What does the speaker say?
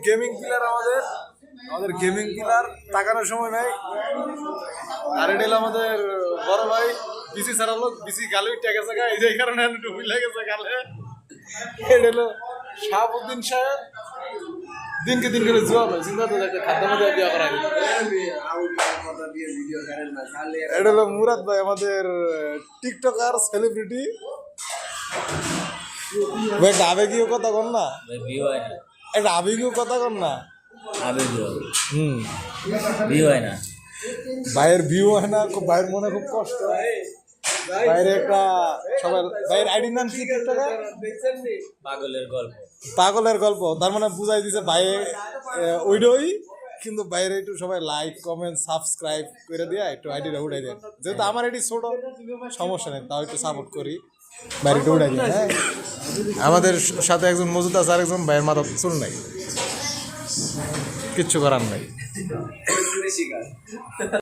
Gaming player আমাদের gaming player তাকানোর সময় নাই। আর এটা হলো আমাদের বড় ভাই বিসি সারালো, বিসি গালে টেকে থাকা, এই যে কারণে টুপি লেগেছে গালে। এটা হলো শাহাবুদ্দিন সাহেব, দিনকে দিন করে জোয়া ভাই চিন্তা তো একটা খাদ্য মধ্যে বিয়ে করা। এটা হলো মুরাদ ভাই, আমাদের টিকটকার সেলিব্রিটি। ভাই একটা আবেগীয় কথা কর না, একটা আবেগীয় কথা কর না। ভিউ হয় না, ভাইয়ের ভিউ হয় না, খুব ভাইয়ের মনে খুব কষ্ট। বাইরে একটা সবাই ভাইয়ের আইডির নাম কি টিকটকার? পাগলের গল্প। তার মানে বুঝাই দিছে ভাই ওইটাই, কিন্তু বাইরে একটু সবাই লাইক কমেন্ট সাবস্ক্রাইব করে দিয়ে একটু আইডিটা উঠাই দেন। যেহেতু আমার আইডি ছোট, সমস্যা নেই, তাও একটু সাপোর্ট করি, বাইরেটা উঠাই দিন। হ্যাঁ, আমাদের সাথে একজন মজুদ আছে, আর একজন ভাইয়ের মাথা চুল নাই, কিচ্ছু করার নাই।